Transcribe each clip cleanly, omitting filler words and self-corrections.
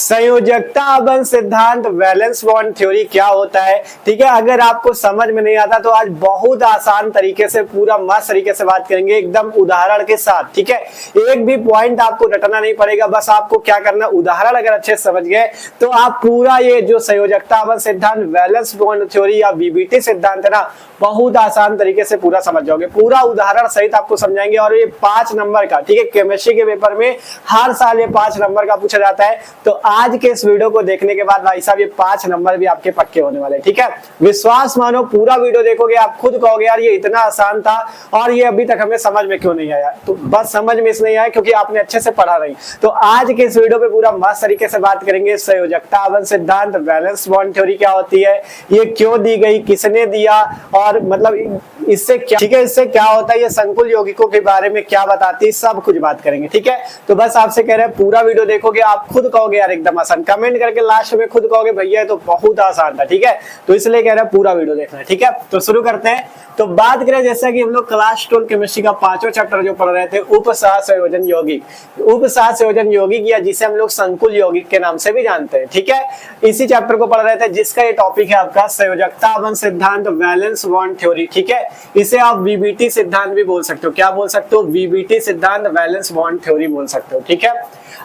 संयोजकता आबंध सिद्धांत, valence bond theory क्या होता है। ठीक है, अगर आपको समझ में नहीं आता तो आज बहुत आसान तरीके से पूरा मस्त तरीके से बात करेंगे, एकदम उदाहरण के साथ। ठीक है, एक भी पॉइंट आपको रटना नहीं पड़ेगा, बस आपको क्या करना, उदाहरण अगर अच्छे से समझ गए तो आप पूरा ये जो संयोजकता आबंध सिद्धांत, वैलेंस बॉन्ड थ्योरी या वीबीटी सिद्धांत है ना, बहुत आसान तरीके से पूरा समझ जाओगे। पूरा उदाहरण सहित आपको समझाएंगे और ये 5 नंबर का, ठीक है, केमिस्ट्री के पेपर में हर साल ये 5 नंबर का पूछा जाता है। तो आज के इस वीडियो को देखने के बाद भाई साहब ये 5 नंबर भी आपके पक्के होने वाले। ठीक है, विश्वास मानो, पूरा वीडियो देखोगे आप खुद कहोगे यार ये इतना आसान था और ये अभी तक हमें समझ में क्यों नहीं आया। तो बस समझ में इसलिए आया क्योंकि आपने अच्छे से पढ़ा नहीं। तो आज के इस वीडियो पे पूरा मस्त तरीके से बात करेंगे, संयोजकता आबंध सिद्धांत, वैलेंस बॉन्ड थ्योरी क्या होती है, ये क्यों दी गई, किसने दिया, और मतलब इससे क्या, ठीक है, इससे क्या होता है, ये संकुल यौगिकों के बारे में क्या बताती है, सब कुछ बात करेंगे। ठीक है, तो बस आपसे कह रहे हैं पूरा वीडियो देखोगे आप खुद कहोगे यार एकदम आसान, कमेंट करके लास्ट में खुद कहोगे भैया तो बहुत आसान था। ठीक है, तो इसलिए कह रहे हैं पूरा वीडियो देखना है। ठीक है, तो शुरू करते हैं। तो बात करें जैसा कि हम लोग क्लास 12 केमिस्ट्री का 5वां चैप्टर जो पढ़ रहे थे, उपसहसंयोजन यौगिक, उपसहसंयोजन यौगिक या जिसे हम लोग संकुल यौगिक के नाम से भी जानते हैं। ठीक है, इसी चैप्टर को पढ़ रहे थे जिसका ये टॉपिक है आपका संयोजकता आबंध सिद्धांत, वैलेंस बॉन्ड थ्योरी। ठीक है, इसे आप वीबीटी सिद्धांत भी बोल सकते हो। क्या बोल सकते हो? वीबीटी सिद्धांत, वैलेंस बॉन्ड थ्योरी बोल सकते हो। ठीक है,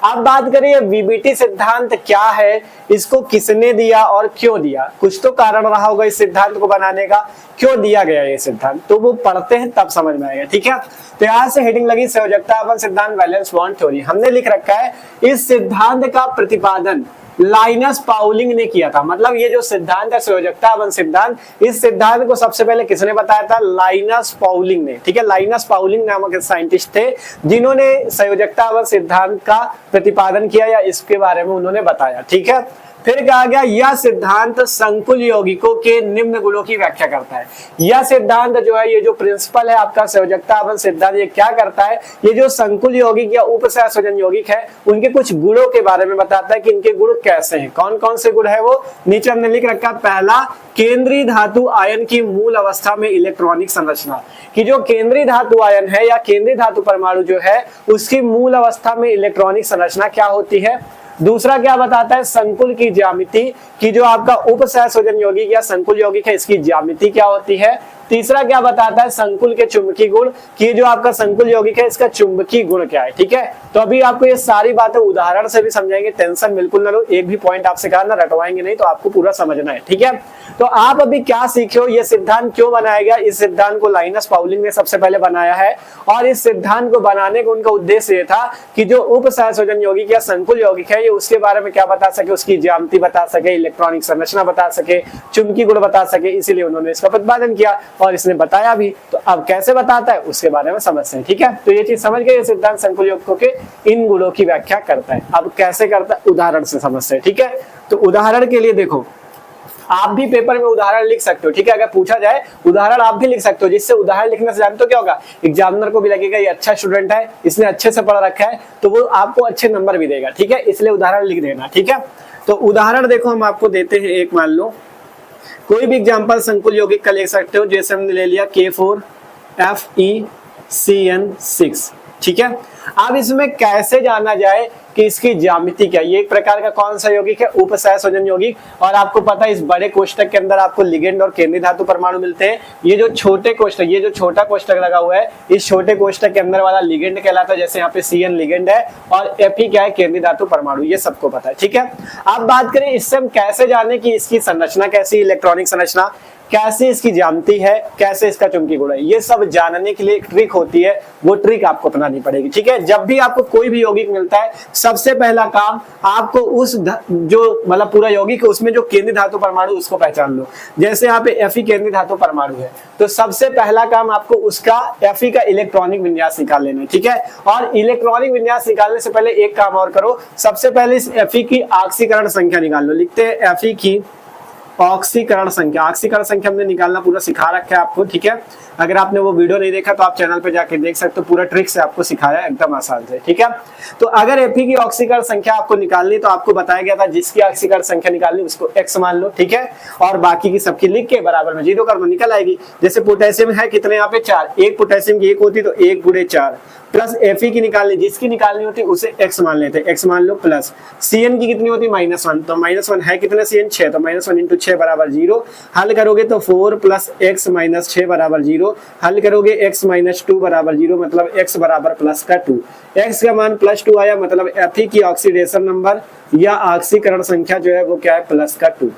अब बात करिए वीबीटी सिद्धांत क्या है, इसको किसने दिया और क्यों दिया। कुछ तो कारण रहा होगा इस सिद्धांत को बनाने का, क्यों दिया गया ये सिद्धांत, तो वो पढ़ते हैं तब समझ में आएगा। ठीक है, तो यहाँ से हेडिंग लगी संयोजकता आबंध सिद्धांत, वैलेंस बॉन्ड थ्योरी। हमने लिख रखा है इस सिद्धांत का प्रतिपादन लाइनस पाउलिंग ने किया था। मतलब ये जो सिद्धांत है संयोजकता आबंध सिद्धांत, इस सिद्धांत को सबसे पहले किसने बताया था? लाइनस पाउलिंग ने। ठीक है, लाइनस पाउलिंग नामक साइंटिस्ट थे जिन्होंने संयोजकता आबंध सिद्धांत का प्रतिपादन किया या इसके बारे में उन्होंने बताया। ठीक है, फिर कहा गया यह सिद्धांत संकुल यौगिकों के निम्न गुणों की व्याख्या करता है। यह सिद्धांत जो है, ये जो प्रिंसिपल है आपका संयोजकता आबंध सिद्धांत, ये क्या करता है, ये जो संकुल यौगिक या उपसहसंयोजन यौगिक है उनके कुछ गुणों के बारे में बताता है कि इनके गुण कैसे हैं, कौन कौन से गुण है वो नीचे हमने लिख रखा है। पहला, केंद्रीय धातु आयन की मूल अवस्था में इलेक्ट्रॉनिक संरचना, कि जो केंद्रीय धातु आयन है या केंद्रीय धातु परमाणु जो है उसकी मूल अवस्था में इलेक्ट्रॉनिक संरचना क्या होती है। दूसरा क्या बताता है, संकुल की ज्यामिति, कि जो आपका उपसहसंयोजन यौगिक या संकुल यौगिक है इसकी ज्यामिति क्या होती है। तीसरा क्या बताता है, संकुल के चुंबकीय गुण, कि जो आपका संकुल यौगिक है इसका चुंबकीय गुण क्या है। ठीक है, तो अभी आपको ये सारी बातें उदाहरण से भी समझाएंगे, टेंशन बिल्कुल ना लो, एक भी पॉइंट आपसे कहा ना रटवाएंगे नहीं, तो आपको पूरा समझना है। ठीक है, तो आप अभी क्या सीखे हो, ये सिद्धांत क्यों बनाया गया। इस सिद्धांत को लाइनस पाउलिंग ने सबसे पहले बनाया है और इस सिद्धांत को बनाने का उनका उद्देश्य ये था कि जो उपसहसंयोजन यौगिक या संकुल यौगिक है ये उसके बारे में क्या बता सके, उसकी ज्यामिति बता सके, इलेक्ट्रॉनिक संरचना बता सके, चुंबकीय गुण बता सके, इसीलिए उन्होंने इसका प्रतिपादन किया और इसने बताया भी। तो अब कैसे बताता है उसके बारे में समझते हैं। ठीक है, तो ये चीज समझ गए, ये सिद्धांत संकुल यौगिकों के इन गुणों की व्याख्या करता है। अब कैसे करता है, उदाहरण से समझते हैं। ठीक है, तो उदाहरण के लिए देखो, आप भी पेपर में उदाहरण लिख सकते हो। ठीक है, अगर पूछा जाए उदाहरण आप भी लिख सकते हो, जिससे उदाहरण लिखने से जानते हो क्या होगा, एग्जामिनर को भी लगेगा ये अच्छा स्टूडेंट है, इसने अच्छे से पढ़ रखा है, तो वो आपको अच्छे नंबर भी देगा। ठीक है, इसलिए उदाहरण लिख देना। ठीक है, तो उदाहरण देखो हम आपको देते हैं, एक मान लो कोई भी एग्जाम्पल संकुल यौगिक का ले सकते हो, जैसे हमने ले लिया K4FeCN6। ठीक है, अब इसमें कैसे जाना जाए कि इसकी ज्यामिति क्या है। ये एक प्रकार का कौन सा यौगिक है, उपसहसंयोजन यौगिक। और आपको पता है इस बड़े कोष्टक के अंदर आपको लिगेंड और केंद्रीय धातु परमाणु मिलते हैं। ये जो छोटे कोष्टक, ये जो छोटा कोष्टक लगा हुआ है, इस छोटे कोष्टक के अंदर वाला लिगेंड कहलाता है। जैसे यहाँ पे CN लिगेंड है और Fe क्या है, केंद्रीय धातु परमाणु, ये सबको पता है। ठीक है, अब बात करें इससे हम कैसे जाने कि इसकी संरचना कैसी, इलेक्ट्रॉनिक संरचना कैसे, इसकी ज्यामिति है, कैसे इसका चुंबकीय गुण है, ये सब जानने के लिए एक ट्रिक होती है, वो ट्रिक आपको अपनानी पड़ेगी। ठीक है, जब भी आपको कोई भी यौगिक मिलता है सबसे पहला काम आपको उस जो मतलब पूरा यौगिक है उसमें जो केंद्रीय धातु परमाणु उसको पहचान लो। जैसे यहाँ पे Fe केंद्रीय धातु परमाणु है, तो सबसे पहला काम आपको उसका Fe का इलेक्ट्रॉनिक विन्यास निकाल लेना है। ठीक है, और इलेक्ट्रॉनिक विन्यास निकालने से पहले एक काम और करो, सबसे पहले इस Fe की ऑक्सीकरण संख्या निकाल लो। लिखते हैं Fe की ऑक्सीकरण संख्या, ऑक्सीकरण संख्या हमने निकालना पूरा सिखा रखा है आपको, ठीक है। अगर आपने वो वीडियो नहीं देखा तो आप चैनल पे जाके देख सकते हो, पूरा ट्रिक से आपको सिखाया एकदम आसान से, ठीक है। तो अगर Fe की ऑक्सीकरण संख्या आपको निकालनी तो आपको बताया गया था जिसकी ऑक्सीकरण संख्या निकालनी उसको x मान लो, ठीक है, और बाकी की सबकी लिख के बराबर में 0 कर दो, निकल आएगी। जैसे पोटेशियम है कितने यहाँ पे 4, एक पोटेशियम की एक होती तो 1 गुणे 4, प्लस Fe की निकालनी, जिसकी निकालनी होती उसे x मान लेते, x मान लो, प्लस Cn की कितनी होती -1, तो -1 है कितने Cn 6, तो -1 × 6 बराबर 0, हल करोगे तो 4 + x - 6 बराबर 0, हल करोगे x - 2 बराबर 0, मतलब x बराबर प्लस का 2, x का मान +2 आया, मतलब Fe की ऑक्सीडेशन नंबर या ऑक्सीकरण संख्या जो है वो क्या है प्लस का 2।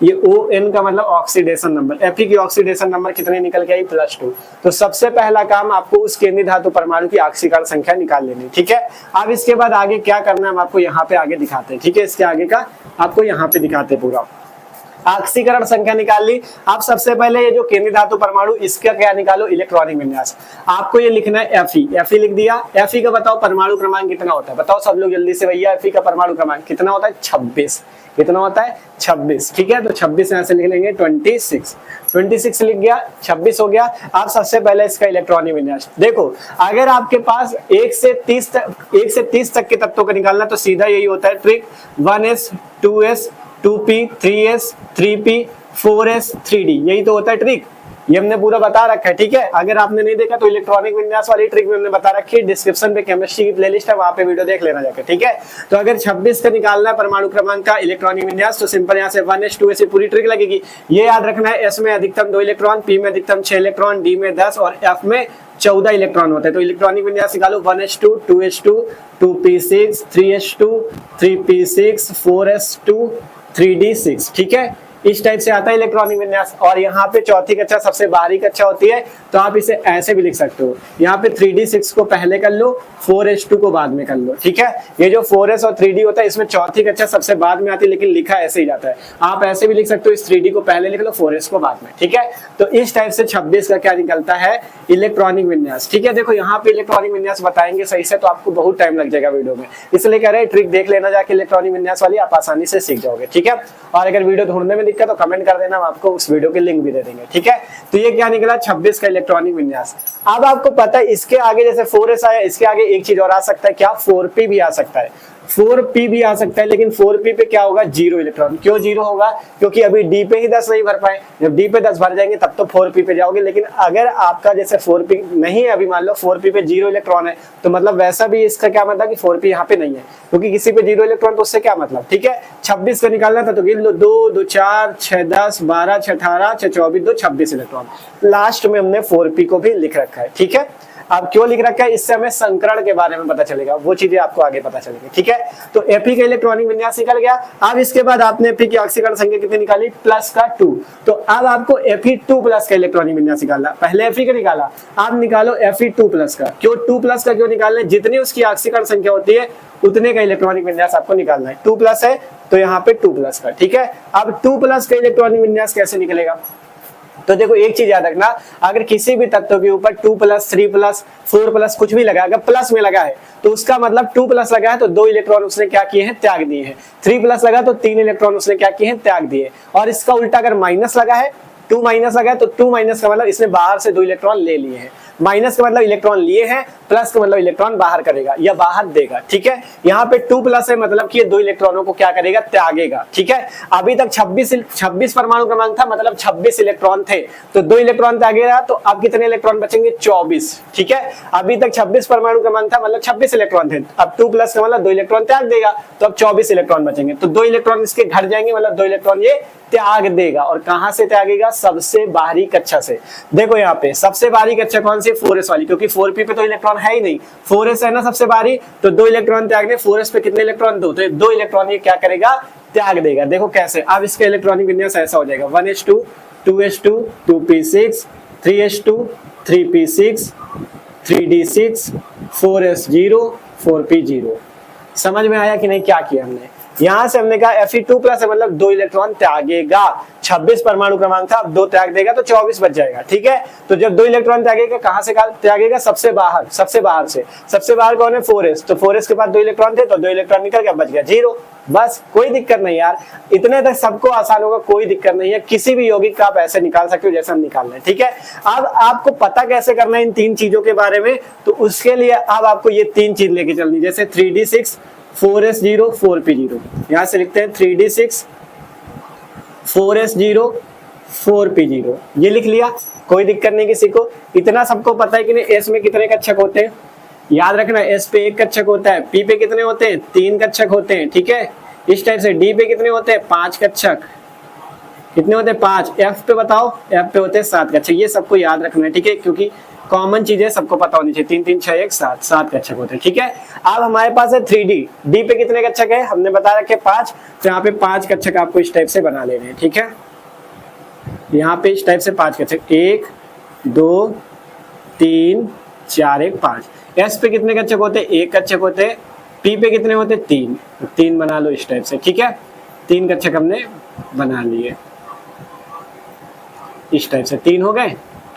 ये ON का मतलब ऑक्सीडेशन नंबर, Fe की ऑक्सीडेशन नंबर कितने निकल के आई +2। तो सबसे पहला काम आपको उस केंद्रीय धातु परमाणु की ऑक्सीकरण संख्या निकाल लेनी, ठीक है। अब इसके बाद आगे क्या करना है हम आपको यहाँ पे आगे दिखाते हैं, ठीक है। इसके आगे का आपको यहाँ पे दिखाते हैं पूरा। ऑक्सीकरण संख्या निकाल ली। आप सबसे पहले ये जो केंद्रीय धातु परमाणु इसका क्या निकालो, इलेक्ट्रॉनिक विन्यास। आपको ये लिखना है Fe लिख दिया। Fe का बताओ परमाणु क्रमांक कितना होता है, बताओ सब लोग जल्दी से भैया। Fe का परमाणु क्रमांक कितना होता है 26, कितना होता है 26, ठीक है। तो 26 यहाँ से लिख लेंगे 26 लिख गया, 26 हो गया। आप सबसे पहले इसका इलेक्ट्रॉनिक विन्यास देखो, अगर आपके पास 1 से 30 तक के तत्वों का निकालना तो सीधा यही होता है trick, 1s 2s 2p 3s 3p 4s 3d, यही तो होता है ट्रिक। ये हमने पूरा बता रखा है, ठीक है। अगर आपने नहीं देखा तो इलेक्ट्रॉनिक विन्यास वाली ट्रिक में हमने बता रखी है, डिस्क्रिप्शन पे केमिस्ट्री की प्लेलिस्ट है, वहां पे वीडियो देख लेना जाकर, ठीक है। तो अगर 26 का निकालना है परमाणु क्रमांक का इलेक्ट्रॉनिक विन्यास तो सिंपल यहाँ से 1s 2s से पूरी ट्रिक लगेगी। ये याद रखना है, s में अधिकतम 2 इलेक्ट्रॉन, p में अधिकतम 6 इलेक्ट्रॉन, d में 10 और f में 14 इलेक्ट्रॉन होते हैं। तो इलेक्ट्रॉनिक विन्यास निकालो 1s2 2s2 2p6 3s2 3p6 4s2 3d6, ठीक है। इस टाइप से आता है इलेक्ट्रॉनिक विन्यास। और यहाँ पे चौथी कक्षा सबसे बाहरी कक्षा होती है, तो आप इसे ऐसे भी लिख सकते हो, यहाँ पे 3d6 को पहले कर लो, 4s2 को बाद में कर लो, ठीक है। ये जो 4s और 3d होता है इसमें चौथी कक्षा सबसे बाद में आती है, लेकिन लिखा ऐसे ही जाता है। आप ऐसे भी लिख सकते हो, इस 3d को पहले लिख लो, 4s को बाद में, ठीक है। तो इस टाइप से 26 का क्या निकलता है इलेक्ट्रॉनिक विन्यास, ठीक है। देखो यहाँ पे इलेक्ट्रॉनिक विन्यास बताएंगे सही से तो आपको बहुत टाइम लग जाएगा वीडियो में, इसलिए कह रहे हैं ट्रिक देख लेना जाके इलेक्ट्रॉनिक विन्यास वाली, आप आसानी से सीख जाओगे, ठीक है। और अगर वीडियो ढूंढने में दिक्कत तो कमेंट कर देना, हम आपको उस वीडियो के लिंक भी दे देंगे, ठीक है। तो ये क्या निकला 26 का इलेक्ट्रॉनिक विन्यास। अब आपको पता है इसके आगे जैसे 4s आया, इसके आगे एक चीज और आ सकता है, क्या 4p भी आ सकता है, 4p भी आ सकता है। लेकिन 4p पे क्या होगा 0 इलेक्ट्रॉन, क्यों 0 होगा, क्योंकि अभी d पे ही 10 नहीं भर पाए, जब d पे 10 भर जाएंगे तब तो 4p पे जाओगे। लेकिन अगर आपका जैसे 4p नहीं है, अभी मान लो 4p पे 0 इलेक्ट्रॉन है, तो मतलब वैसा भी इसका क्या मतलब कि 4p यहाँ पे नहीं है, क्योंकि किसी पे 0 इलेक्ट्रॉन तो उससे क्या मतलब, ठीक है। 26 का निकालना था तो गिन लो, 2 2 4 6 10 12 6 18 6 24 2 26 इलेक्ट्रॉन। लास्ट में हमने 4p को भी लिख रखा है, ठीक है। अब क्यों लिख रखा है, इससे हमें संकरण के बारे में पता चलेगा, वो चीजें आपको आगे पता चलेगी, ठीक है। तो Fe का इलेक्ट्रॉनिक विन्यास निकल गया। अब इसके बाद आपने Fe की ऑक्सीकरण संख्या कितनी निकाली प्लस का 2, तो अब आपको Fe2+ का इलेक्ट्रॉनिक विन्यास निकालना। पहले Fe का निकाला, अब निकालो Fe2+ का। क्यों 2+ का क्यों निकालना है, जितनी उसकी ऑक्सीकरण संख्या होती है उतने का इलेक्ट्रॉनिक विन्यास आपको निकालना है। 2+ है तो यहाँ पे 2+ का, ठीक है। अब 2+ का इलेक्ट्रॉनिक विन्यास कैसे निकलेगा, तो देखो एक चीज याद रखना, अगर किसी भी तत्व के ऊपर 2+, 3+, 4+ कुछ भी लगा, अगर प्लस में लगा है तो उसका मतलब 2+ लगा है तो 2 इलेक्ट्रॉन उसने क्या किए हैं त्याग दिए हैं, 3+ लगा तो 3 इलेक्ट्रॉन उसने क्या किए हैं त्याग दिए। और इसका उल्टा अगर माइनस लगा है, 2- लगा है तो 2- का मतलब इसने बाहर से 2 इलेक्ट्रॉन ले लिए हैं, माइनस का मतलब इलेक्ट्रॉन लिए हैं, प्लस का मतलब इलेक्ट्रॉन बाहर करेगा या बाहर देगा, ठीक है। यहाँ पे 2+ है मतलब कि ये 2 इलेक्ट्रॉनों को क्या करेगा त्यागेगा, ठीक है। अभी तक 26 परमाणु क्रमांक था, मतलब 26 इलेक्ट्रॉन थे, तो 2 इलेक्ट्रॉन त्यागेगा, तो अब कितने इलेक्ट्रॉन बचेंगे 24, ठीक है। अभी तक 26 परमाणु क्रमांक था, मतलब 26 इलेक्ट्रॉन थे, अब 2+ का मतलब 2 इलेक्ट्रॉन त्याग देगा, तो अब 24 इलेक्ट्रॉन बचेंगे, तो 2 इलेक्ट्रॉन इसके घट जाएंगे, मतलब 2 इलेक्ट्रॉन ये त्याग देगा। और कहां से त्यागेगा, सबसे बाहरी कक्षा से। देखो यहाँ पे सबसे बाहरी कक्षा कौन सी, 4s वाली, क्योंकि 4p पे तो इलेक्ट्रॉन है ही नहीं, 4s है ना सबसे बाहरी, तो 2 इलेक्ट्रॉन त्यागने, 4s पे कितने इलेक्ट्रॉन 2, तो 2 इलेक्ट्रॉन ये क्या करेगा त्याग देगा। देखो कैसे, अब इसका इलेक्ट्रॉनिक विन्यास ऐसा हो जाएगा 1s2 2s2 2p6 3s2 3p6 3d6 4s0 4p0। समझ में आया कि नहीं क्या किया हमने। यहां से हमने कहा Fe2+ है मतलब 2 इलेक्ट्रॉन त्यागेगा, 26 परमाणु क्रमांक था, अब 2 त्याग देगा तो 24 बच जाएगा। ठीक है, तो जब 2 इलेक्ट्रॉन त्यागेगा कहां से त्यागेगा, सबसे बाहर से। सबसे बाहर कौन है, 4s, तो 4s के बाद 2 इलेक्ट्रॉन थे तो 2 इलेक्ट्रॉन निकल गया, बच गया 0। बस कोई दिक्कत नहीं यार, इतने तक सबको आसान होगा, कोई दिक्कत नहीं है। किसी भी यौगिक का आप ऐसे निकाल सकते हो जैसे हम निकाल रहे हैं। ठीक है, अब आपको पता कैसे करना है इन 3 चीजों के बारे में, तो उसके लिए अब आपको ये 3 चीज लेके चलनी, जैसे 3d6 4s0 4p0, यहां से लिखते हैं 3d6 4s0 4p0, ये लिख लिया, कोई दिक्कत नहीं किसी को। इतना सबको पता है कि नहीं, एस में कितने कक्षक होते हैं, याद रखना, एस पे 1 कक्षक होता है, पी पे कितने होते हैं, 3 कक्षक होते हैं। ठीक है, इस टाइप से डी पे कितने होते हैं, 5 कक्षक, कितने होते हैं 5। एफ पे बताओ, एफ पे होते हैं 7 कक्षक, ये सबको याद रखना है। ठीक है, क्योंकि कॉमन चीजें सबको पता होनी चाहिए, 3 3 6 1 7 कक्षक होते हैं। ठीक है, अब हमारे पास है 3D, डी पे कितने कक्षक है, हमने बता रखे 5, तो यहाँ पे 5 कक्षक आपको इस टाइप से बना लेने हैं। ठीक है, यहाँ पे इस टाइप से 5 कक्षक, 1 2 3 4 1 5। एस पे कितने कक्षक होते हैं, 1 कक्षक होते हैं। पी पे कितने होते हैं, 3, तो 3 बना लो इस टाइप से। ठीक है, 3 कक्षक हमने बना लिए इस टाइप से, 3 हो गए,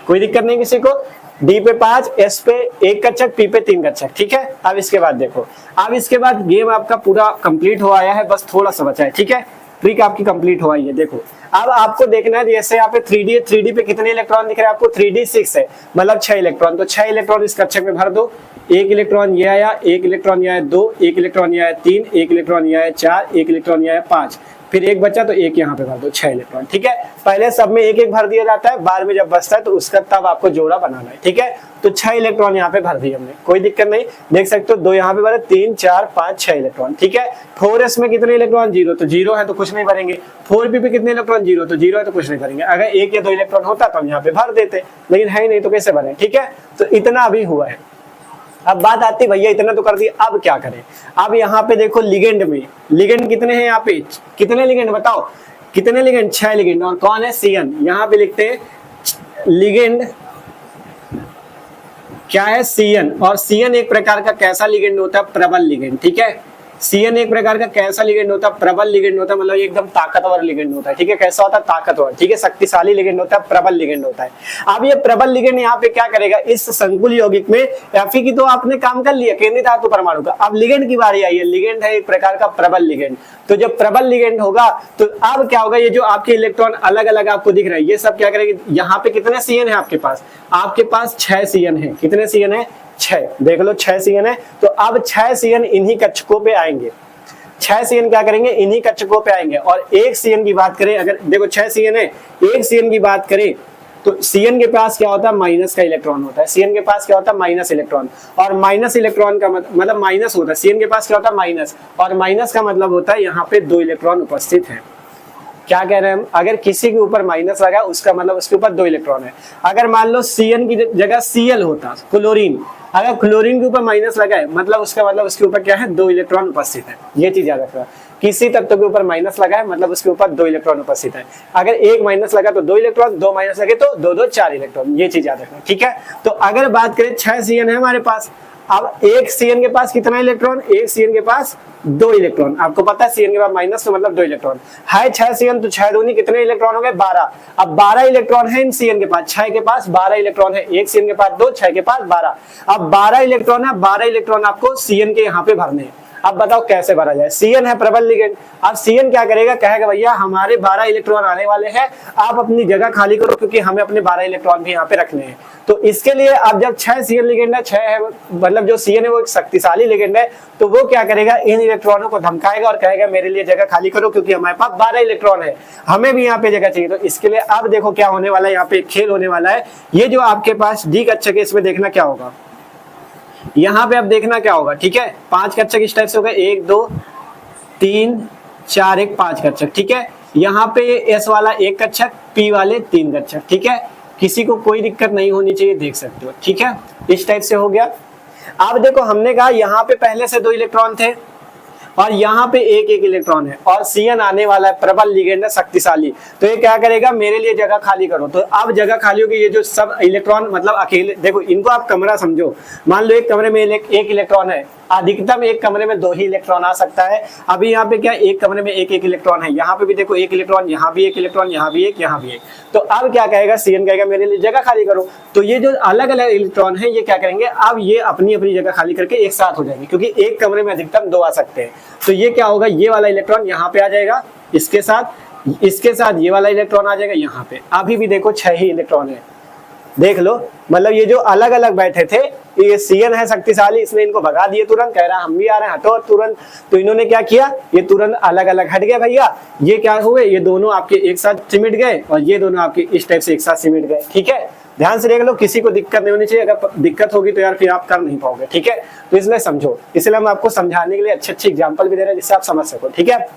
कोई दिक्कत नहीं किसी को। डी पे 5, एस पे 1 कक्षक, पी पे 3 कक्षक। ठीक है, अब इसके बाद देखो, अब इसके बाद गेम आपका पूरा कंप्लीट हो आया है, बस थोड़ा सा बचा है। ठीक है, ट्रिक आपकी कंप्लीट हो आई है। देखो अब आपको देखना है, जैसे यहाँ पे 3D पे कितने इलेक्ट्रॉन दिख रहे हैं आपको, 3d6 है, मतलब 6 इलेक्ट्रॉन, तो 6 इलेक्ट्रॉन इस कक्षक में भर दो। 1 इलेक्ट्रॉन ये आया, 1 इलेक्ट्रॉन ये आया 2, 1 इलेक्ट्रॉन ये आया 3, 1 इलेक्ट्रॉन ये आया 4, 1 इलेक्ट्रॉन ये आया 5, फिर 1 बचा तो 1 यहाँ पे भर दो, 6 इलेक्ट्रॉन। ठीक है, पहले सब में 1 1 भर दिया जाता है, बाद में जब बचता है तो उसका तब आपको जोड़ा बनाना है। ठीक है, तो 6 इलेक्ट्रॉन यहाँ पे भर दिए हमने, कोई दिक्कत नहीं, देख सकते हो 2 यहाँ पे भरे, 3 4 5 6 इलेक्ट्रॉन। ठीक है, 4s में कितने इलेक्ट्रॉन, 0, तो 0 है तो कुछ नहीं भरेंगे। 4p पे कितने इलेक्ट्रॉन, 0, तो 0 है तो कुछ नहीं भरेंगे। अगर 1 या 2 इलेक्ट्रॉन होता तो हम यहाँ पे भर देते, लेकिन है ही नहीं तो कैसे भरें। ठीक है, तो इतना अभी हुआ है। अब बात आती भैया इतना तो कर दिया, अब क्या करें। अब यहाँ पे देखो लिगेंड में, लिगेंड कितने हैं यहाँ पे, कितने लिगेंड बताओ, कितने लिगेंड, 6 लिगेंड, और कौन है, CN। यहाँ पे लिखते हैं लिगेंड क्या है, CN, और CN एक प्रकार का कैसा लिगेंड होता है, प्रबल लिगेंड। ठीक है, CN एक प्रकार का कैसा लिगेंड होता है, प्रबल लिगेंड होता है, मतलब एकदम ताकतवर लिगेंड होता है। ठीक है, कैसा होता है, ताकतवर। ठीक है, शक्तिशाली लिगेंड होता है, प्रबल लिगेंड होता है। अब ये प्रबल लिगेंड यहाँ पे क्या करेगा, इस संकुल यौगिक में Fe की तो आपने काम कर लिया, केंद्रीय धातु परमाणु का, अब लिगेंड की बारी आई है। लिगेंड है एक प्रकार का प्रबल लिगेंड, तो जब प्रबल लिगेंड होगा तो अब क्या होगा, ये जो आपके इलेक्ट्रॉन अलग अलग आपको दिख रहे हैं, ये सब क्या करेंगे, यहाँ पे कितने CN है आपके पास, 6 CN है, कितने CN है, 6, देख लो 6 CN है। तो अब 6 CN इन्हीं कक्षकों पे आएंगे, 6 CN क्या करेंगे, इन्हीं कक्षकों पे आएंगे। और 1 CN की बात करें, अगर देखो 6 CN है, 1 CN की बात करें तो CN के पास क्या होता है, माइनस का इलेक्ट्रॉन होता है। CN के पास क्या होता है, माइनस इलेक्ट्रॉन, और माइनस इलेक्ट्रॉन का मतलब माइनस होता है, CN के पास क्या होता है, माइनस, और माइनस का मतलब होता है यहाँ पे 2 इलेक्ट्रॉन उपस्थित है। क्या कह रहे हैं हम, अगर किसी के ऊपर माइनस लगा उसका मतलब उसके ऊपर 2 इलेक्ट्रॉन है। अगर मान लो CN की जगह Cl होता, क्लोरीन, अगर क्लोरीन के ऊपर माइनस लगा है मतलब उसके ऊपर क्या है, 2 इलेक्ट्रॉन उपस्थित है। ये चीज याद रखना, किसी तत्व के ऊपर माइनस लगा है मतलब उसके ऊपर 2 इलेक्ट्रॉन उपस्थित है। अगर 1 माइनस लगा तो 2 इलेक्ट्रॉन, 2 माइनस लगे तो 2 2 4 इलेक्ट्रॉन, ये चीज याद रखना। ठीक है, तो अगर बात करें 6 CN है हमारे पास, अब 1 CN के पास कितना इलेक्ट्रॉन, 1 CN के पास 2 इलेक्ट्रॉन, आपको पता है CN के पास माइनस तो मतलब 2 इलेक्ट्रॉन है। 6 CN तो 6 दूनी कितने इलेक्ट्रॉन हो गए, 12। अब 12 इलेक्ट्रॉन है इन CN के पास, 6 के पास 12 इलेक्ट्रॉन है, 1 CN के पास 2, 6 के पास 12। अब 12 इलेक्ट्रॉन है, 12 इलेक्ट्रॉन आपको CN के यहाँ पे भरने हैं। अब बताओ कैसे भरा जाए, CN है प्रबल लिगेंड। अब CN क्या करेगा, कहेगा भैया हमारे 12 इलेक्ट्रॉन आने वाले हैं, आप अपनी जगह खाली करो क्योंकि हमें अपने 12 इलेक्ट्रॉन भी यहाँ पे रखने हैं। तो इसके लिए अब जब 6 CN लिगेंड है, 6 है मतलब जो CN है वो एक शक्तिशाली लिगेंड है, तो वो क्या करेगा, इन इलेक्ट्रॉनों को धमकाएगा और कहेगा मेरे लिए जगह खाली करो क्योंकि हमारे पास 12 इलेक्ट्रॉन है, हमें भी यहाँ पे जगह चाहिए। तो इसके लिए अब देखो क्या होने वाला है, यहाँ पे खेल होने वाला है। ये जो आपके पास डी कक्षक है इसमें देखना क्या होगा, यहाँ पे अब देखना क्या होगा। ठीक है, 5 कक्षक इस टाइप से हो गए, 1 2 3 4 1 5 कक्षक। ठीक है, यहाँ पे एस वाला 1 कक्षक, पी वाले 3 कक्षक। ठीक है, किसी को कोई दिक्कत नहीं होनी चाहिए, देख सकते हो। ठीक है, इस टाइप से हो गया। अब देखो हमने कहा यहाँ पे पहले से 2 इलेक्ट्रॉन थे और यहाँ पे 1 1 इलेक्ट्रॉन है और CN आने वाला है, प्रबल लिगेंड है, शक्तिशाली। तो ये क्या करेगा, मेरे लिए जगह खाली करो। तो अब जगह खाली होगी, ये जो सब इलेक्ट्रॉन मतलब अकेले, देखो इनको आप कमरा समझो, मान लो एक कमरे में 1 इलेक्ट्रॉन है, अधिकतम एक कमरे में 2 ही इलेक्ट्रॉन आ सकता है। अभी यहाँ पे क्या एक कमरे में एक इलेक्ट्रॉन है, यहाँ पे भी देखो एक इलेक्ट्रॉन, यहाँ भी एक इलेक्ट्रॉन, यहाँ भी एक, यहाँ भी एक। तो अब क्या कहेगा Cn कहेगा मेरे लिए जगह खाली करो। तो ये जो अलग अलग इलेक्ट्रॉन है ये क्या करेंगे, अब ये अपनी अपनी जगह खाली करके एक साथ हो जाएंगे, क्योंकि एक कमरे में अधिकतम 2 आ सकते हैं। तो ये क्या होगा, ये वाला इलेक्ट्रॉन यहाँ पे आ जाएगा, इसके साथ ये वाला इलेक्ट्रॉन आ जाएगा यहाँ पे। अभी भी देखो 6 ही इलेक्ट्रॉन है, देख लो। मतलब ये जो अलग अलग बैठे थे, ये Cn है शक्तिशाली, इसने इनको भगा दिए तुरंत, कह रहा हम भी आ रहे हैं, हटो तुरंत। तो इन्होंने क्या किया, ये तुरंत अलग अलग हट गए भैया। ये क्या हुए, ये दोनों आपके एक साथ सिमट गए और ये दोनों आपके इस टाइप से एक साथ सिमट गए। ठीक है, ध्यान से देख लो, किसी को दिक्कत नहीं होनी चाहिए। अगर दिक्कत होगी तो यार फिर आप कर नहीं पाओगे। ठीक है, तो इसलिए समझो, इसलिए हम आपको समझाने के लिए अच्छे अच्छे एग्जाम्पल भी दे रहे हैं जिससे आप समझ सको। ठीक है,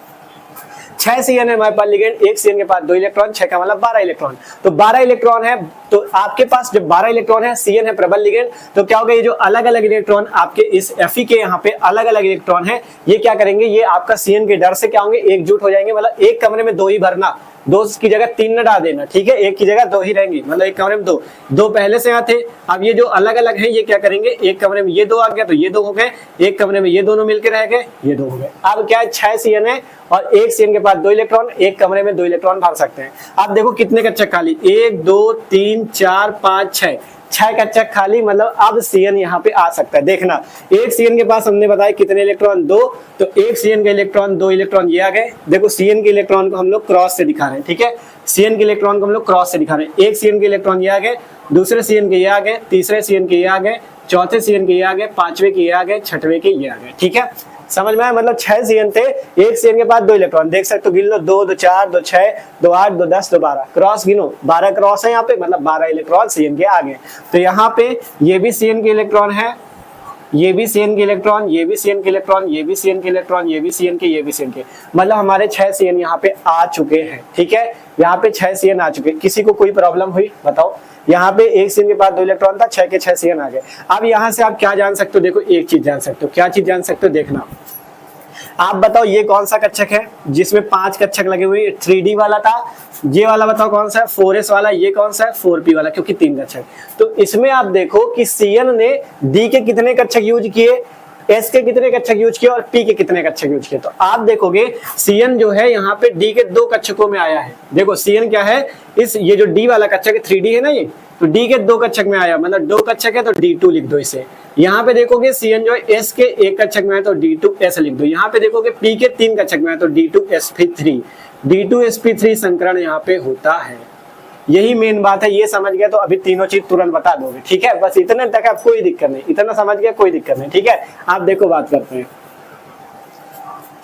6 Cn है हमारे पास लिगेंड, एक Cn के पास 2 इलेक्ट्रॉन, 6 का मतलब 12 इलेक्ट्रॉन। तो 12 इलेक्ट्रॉन है, तो आपके पास जब 12 इलेक्ट्रॉन है, Cn है प्रबल लिगेंड, तो क्या होगा, ये जो अलग अलग इलेक्ट्रॉन आपके इस Fe के यहाँ पे अलग अलग इलेक्ट्रॉन है, ये क्या करेंगे, ये आपका Cn के डर से क्या होंगे, एकजुट हो जाएंगे। मतलब एक कमरे में 2 ही भरना, 2 की जगह 3 न डाल देना। ठीक है, एक की जगह 2 ही रहेंगी, मतलब एक कमरे में 2 पहले से यहाँ थे। अब ये जो अलग अलग है ये क्या करेंगे, एक कमरे में ये 2 आ गया तो ये 2 हो गए, एक कमरे में ये दोनों मिलकर रह गए, ये 2 हो गए। अब क्या है, 6 Cn है और एक Cn के पास 2 इलेक्ट्रॉन, एक कमरे में 2 इलेक्ट्रॉन भर सकते हैं। अब देखो कितने कक्षक खाली, 1 2 3 4 5 6 कक्षक खाली। मतलब अब Cn यहाँ पे आ सकता है। देखना, एक Cn के पास हमने बताया कितने इलेक्ट्रॉन, 2, तो एक Cn के इलेक्ट्रॉन 2 इलेक्ट्रॉन ये आ गए। देखो Cn के इलेक्ट्रॉन को हम लोग क्रॉस से दिखा रहे हैं। ठीक है, Cn के इलेक्ट्रॉन को हम लोग क्रॉस से दिखा रहे हैं। एक Cn के इलेक्ट्रॉन ये आ गए, दूसरे Cn के ये आ गए, तीसरे Cn के ये आ गए, चौथे Cn के ये आ गए, पांचवे के ये आ गए, छठवें के ये आ गए। ठीक है, समझ में आया। मतलब 6 Cn थे, एक Cn के बाद 2 इलेक्ट्रॉन, देख सकते हो, गिन लो, 2 2 4 2 6 2 8 2 10 2 12, क्रॉस गिनो, 12 क्रॉस है यहाँ पे, मतलब 12 इलेक्ट्रॉन Cn के आ गए। तो यहाँ पे ये भी Cn के इलेक्ट्रॉन है, ये भी Cn के इलेक्ट्रॉन, ये भी Cn के इलेक्ट्रॉन, ये भी Cn के इलेक्ट्रॉन, ये भी Cn के, ये भी Cn के, मतलब हमारे 6 Cn यहाँ पे आ चुके हैं। ठीक है, यहाँ पे 6 Cn आ चुके। किसी को कोई प्रॉब्लम हुई बताओ? यहाँ पे एक Cn के बाद 2 इलेक्ट्रॉन था, 6 के 6 Cn आ गए। अब यहाँ से आप क्या जान सकते हो, देखो एक चीज जान सकते हो। क्या चीज जान सकते हो, देखना, आप बताओ ये कौन सा कक्षक है जिसमें 5 कक्षक लगे हुए, 3D वाला था। ये वाला बताओ कौन सा है, 4s वाला। ये कौन सा है, 4p वाला, क्योंकि 3 कक्षक। तो इसमें आप देखो कि Cn ने D के कितने कक्षक यूज किए, S के कितने कक्षक यूज किए और P के कितने कक्षक यूज किए। तो आप देखोगे Cn जो है यहाँ पे D के 2 कक्षकों में आया है। देखो Cn क्या है, ये जो D वाला कक्षक है, 3D है ना ये, तो D के 2 कक्षक में आया, मतलब 2 कक्षक है तो D2 लिख दो इसे। यहाँ पे देखोगे Cn जो है S के 1 कक्षक में है तो D2S लिख दो। यहाँ पे देखोगे P के 3 कक्षक में है तो D2sp3, D2sp3 संकरण यहाँ पे होता है। यही मेन बात है, ये समझ गया तो अभी तीनों चीज तुरंत बता दोगे। ठीक है, बस इतने तक आप कोई दिक्कत नहीं, इतना समझ गया कोई दिक्कत नहीं। ठीक है, आप देखो बात करते हैं।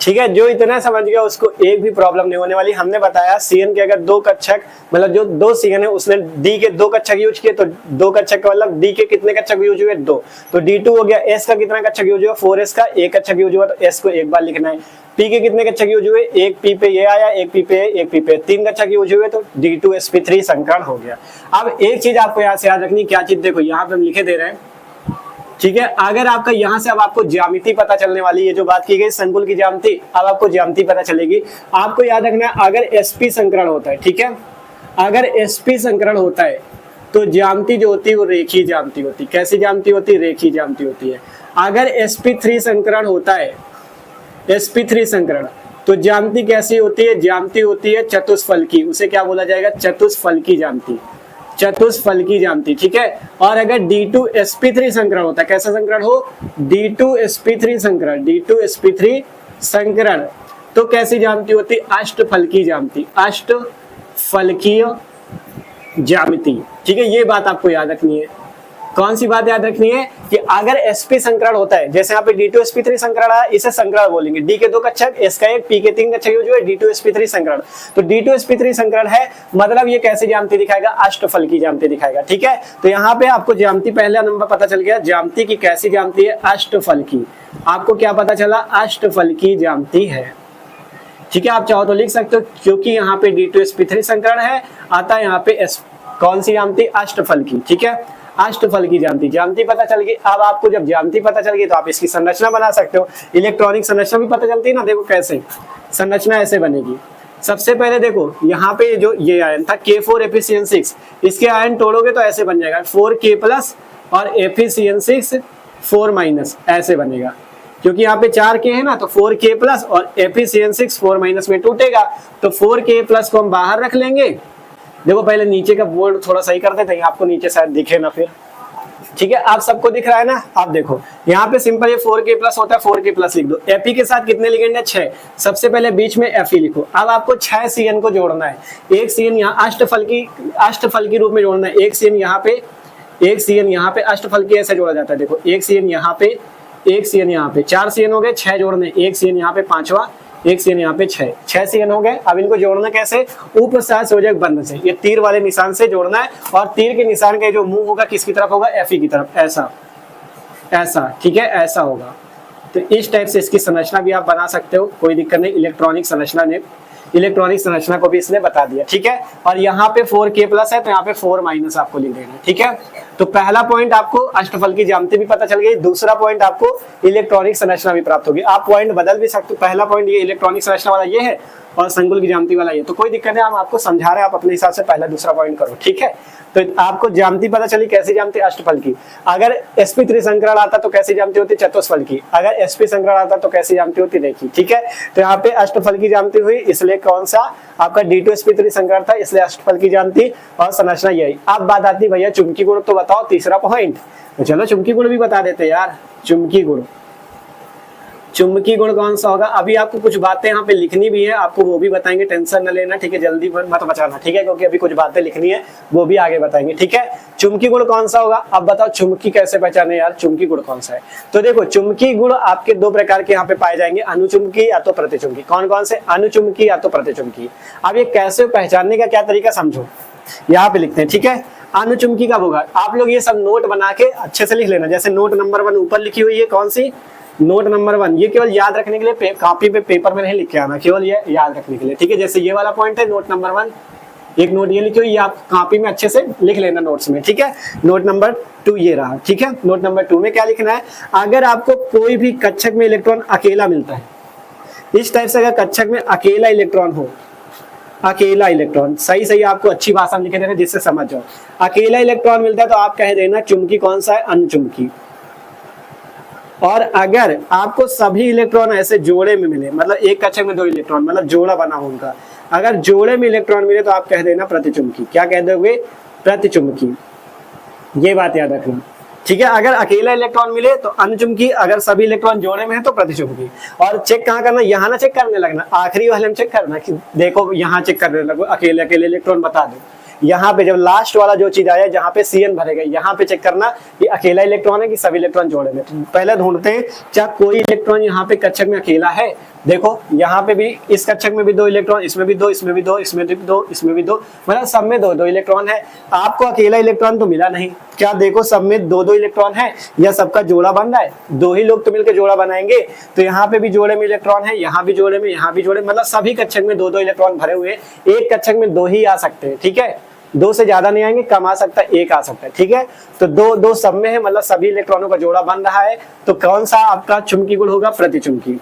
ठीक है, जो इतना समझ गया उसको एक भी प्रॉब्लम नहीं होने वाली। हमने बताया Cn के अगर 2 कक्षक, मतलब जो 2 Cn है उसने D के 2 कक्षक यूज किए, तो 2 कक्षक का मतलब D के कितने कक्षक यूज हुए, 2, तो D2 हो गया। S का कितना कक्षक यूज हुआ, 4s का 1 कक्षक यूज हुआ, तो S को एक बार लिखना है। P के कितने कक्षक यूज हुए, एक P पे ये आया, एक P पे, एक P पे, 3 कक्षक यूज हुए, तो D2sp3 संकरण हो गया। अब एक चीज आपको यहाँ से याद रखनी, क्या चीज, देखो यहाँ पे हम लिखे दे रहे हैं। ठीक है, अगर आपका यहाँ से अब आपको ज्यामिति पता चलने वाली है, जो बात की गई संकुल की ज्यामिति, अब आपको ज्यामिति पता चलेगी। आपको याद रखना है, अगर sp संकरण होता है, ठीक है, अगर sp संकरण होता है तो ज्यामिति जो होती है वो रेखीय ज्यामिति होती है। कैसी ज्यामिति होती है, रेखीय ज्यामिति होती है। अगर sp3 संकरण होता है, sp3 संकरण, तो ज्यामिति कैसी होती है, ज्यामिति होती है चतुष्फलकी। उसे क्या बोला जाएगा, चतुष्फलकी ज्यामिति, चतुष्फलकी ज्यामिति। ठीक है, और अगर D2sp3 संकरण होता है, कैसा संकरण हो, D2sp3 संकरण, D2sp3 संकरण, तो कैसी ज्यामिति होती है, अष्टफलकी ज्यामिति, अष्टफलकीय ज्यामिति। ठीक है, ये बात आपको याद रखनी है। कौन सी बात याद रखनी है कि अगर sp संकरण होता है, जैसे यहाँ पे D2sp3 संकरण है, इसे संकरण बोलेंगे। D के 2 कक्षक, S का 1, P के 3 कक्षक यूज हुए, D2sp3 संकरण। तो D2sp3 संकरण है, मतलब ये कैसे ज्यामिति दिखाएगा, अष्टफलकी ज्यामिति दिखाएगा। ठीक है, तो यहाँ पे आपको ज्यामिति पहला नंबर पता चल गया, ज्यामिति की कैसी ज्यामिति है, अष्टफलकी। आपको क्या पता चला, अष्टफलकी ज्यामिति है। ठीक है, आप चाहो तो लिख सकते हो, क्योंकि यहाँ पे D2sp3 संकरण है, आता यहाँ पे कौन सी ज्यामिति, अष्टफलकी। ठीक है, अष्टफलकी ज्यामिति, ज्यामिति पता चल गई। अब आपको जब ज्यामिति पता चल गई तो आप इसकी संरचना बना सकते हो। इलेक्ट्रॉनिक संरचना भी पता चलती है ना, देखो कैसे संरचना ऐसे बनेगी। सबसे पहले देखो यहाँ पे जो ये आयन था K4 Fe6, इसके आयन तोड़ोगे तो ऐसे बन जाएगा 4K+ और Fe6 4- ऐसे बनेगा। क्योंकि यहाँ पे 4k है ना, तो 4k प्लस और FeCN6 4 माइनस में टूटेगा, तो 4k प्लस को हम बाहर रख लेंगे। देखो पहले नीचे का बोर्ड थोड़ा सही कर देते हैं, आपको नीचे शायद दिखे ना फिर, ठीक है। आप सबको दिख रहा है ना, आप देखो यहाँ पे सिंपल ये 4k प्लस होता है, 4k प्लस लिख दो। Fe के साथ कितने लिगेंड है? 6। सबसे पहले बीच में Fe लिखो। अब आपको 6 CN को जोड़ना है, एक CN यहाँ अष्टफल की रूप में जोड़ना है। एक CN यहाँ पे, एक CN यहाँ पे, अष्टफल की ऐसे जोड़ा जाता है। देखो एक CN यहाँ पे, एक CN यहाँ पे, 4 CN हो गए, 6 जोड़ने, एक CN यहाँ पे पांचवा, एक CN यहाँ पे 6 CN हो गए। अब इनको जोड़ना कैसे? उपसार संयोजक बंध से, ये तीर वाले निशान से जोड़ना है, और तीर के निशान का जो मुंह होगा किसकी तरफ होगा? Fe की तरफ, ऐसा ऐसा, ठीक है, ऐसा होगा। तो इस टाइप से इसकी संरचना भी आप बना सकते हो, कोई दिक्कत नहीं। इलेक्ट्रॉनिक संरचना को भी इसने बता दिया, ठीक है। और यहाँ पे 4k प्लस है, तो यहाँ पे 4 माइनस आपको लिख देना, ठीक है। तो पहला पॉइंट आपको अष्टफल की ज्यामिति भी पता चल गई, दूसरा पॉइंट आपको इलेक्ट्रॉनिक संरचना भी प्राप्त होगी। आप पॉइंट बदल भी सकते हो, पहला पॉइंट ये इलेक्ट्रॉनिक संरचना वाला ये है और संकुल की ज्यामिति वाला ये, तो कोई दिक्कत नहीं, हम आपको समझा रहे हैं, आप अपने हिसाब से पहला दूसरा पॉइंट करो, ठीक है। तो आपको ज्यामिति पता चली, कैसी ज्यामिति? अष्टफल की। अगर sp त्रिसंकरण आता तो कैसी ज्यामिति होती? चतुष्फल की। अगर sp संकरण आता तो कैसी ज्यामिति होती? रेखी, ठीक है। तो यहाँ पे अष्टफल की ज्यामिति हुई, इसलिए कौन सा आपका D2sp त्रिसंकरण था, इसलिए अष्टफल की ज्यामिति और संरचना यही। अब बात आती भैया चुंबकीय गुण, तो बताओ तीसरा पॉइंट। तो चलो चुंबकीय गुण भी बता देते यार। चुंबकीय गुण कौन सा होगा? अभी आपको कुछ बातें यहाँ पे लिखनी भी है, आपको वो भी बताएंगे, टेंशन न लेना, ठीक है। जल्दी मत बचाना, ठीक है, क्योंकि अभी कुछ बातें लिखनी है, वो भी आगे बताएंगे, ठीक है। चुंबकीय गुण कौन सा होगा? अब बताओ चुंबकीय कैसे पहचाने यार, चुंबकीय गुण कौन सा है? तो देखो चुंबकीय गुण आपके दो प्रकार के यहाँ पे पाए जाएंगे, अनुचुंबकीय या तो प्रतिचुंबकीय। कौन कौन से? अनुचुंबकीय या तो प्रतिचुंबकीय। अब ये कैसे पहचानने का क्या तरीका समझो, यहाँ पे लिखते हैं, ठीक है। अनुचुंबकीय कब होगा? आप लोग ये सब नोट बना के अच्छे से लिख लेना। जैसे नोट नंबर 1 ऊपर लिखी हुई है, कौन सी? Note number 1। ये केवल याद रखने के लिए, कॉपी पे पेपर में नहीं लिख के आना, केवल ये याद रखने के लिए, ठीक है। जैसे ये वाला पॉइंट है नोट नंबर 1, एक नोट ये लिखी हुई, ये आप कॉपी में अच्छे से लिख लेना नोट्स में, ठीक है। नोट नंबर 2 ये रहा, ठीक है। नोट नंबर 2 में क्या लिखना है? अगर आपको कोई भी कक्षक में इलेक्ट्रॉन अकेला मिलता है, इस टाइप से अगर कक्षक में अकेला इलेक्ट्रॉन हो, अकेला इलेक्ट्रॉन, सही आपको अच्छी भाषा में लिखे देना जिससे समझ जाओ। अकेला इलेक्ट्रॉन मिलता है तो आप कह देना चुंबकीय कौन सा है? अनुचुंबकीय। और अगर आपको सभी इलेक्ट्रॉन ऐसे जोड़े में मिले, मतलब एक कक्षक में 2 इलेक्ट्रॉन, मतलब जोड़ा बना हो उनका, अगर जोड़े में इलेक्ट्रॉन मिले तो आप कह देना प्रतिचुंबकीय। क्या कह दोगे? प्रतिचुंबकीय। ये बात याद रखना, ठीक है। अगर अकेला इलेक्ट्रॉन मिले तो अनुचुंबकीय, अगर सभी इलेक्ट्रॉन जोड़े में है तो प्रतिचुंबकीय। और चेक कहाँ करना? यहाँ ना चेक करने लगना, आखिरी वाले में चेक करना कि देखो यहाँ चेक करने लगो, अकेले इलेक्ट्रॉन बता दो। यहाँ पे जब लास्ट वाला जो चीज आया, जहाँ पे CN भरेगा, यहाँ पे चेक करना कि अकेला इलेक्ट्रॉन है कि सभी इलेक्ट्रॉन जोड़े में। तो पहले ढूंढते हैं क्या कोई इलेक्ट्रॉन यहाँ पे कक्षक में अकेला है। देखो यहाँ पे भी, इस कक्षक में भी 2 इलेक्ट्रॉन, इसमें भी 2, इसमें भी 2, इसमें भी 2, इसमें भी 2, मतलब सब में 2 इलेक्ट्रॉन है। आपको अकेला इलेक्ट्रॉन तो मिला नहीं, क्या देखो सब में 2 इलेक्ट्रॉन है, या सबका जोड़ा बन रहा है? 2 ही लोग तो मिलकर जोड़ा बनाएंगे, तो यहाँ पे भी जोड़े में इलेक्ट्रॉन है, यहाँ भी जोड़े में, यहाँ भी जोड़े, मतलब सभी कक्षक में 2 इलेक्ट्रॉन भरे हुए। एक कक्षक में 2 ही आ सकते हैं, ठीक है। 2 से ज्यादा नहीं आएंगे, कम आ सकता है, 1 आ सकता है, ठीक है। तो 2 सब में है, मतलब सभी इलेक्ट्रॉनों का जोड़ा बन रहा है, तो कौन सा आपका चुंबकीय गुण होगा? प्रतिचुंबकीय।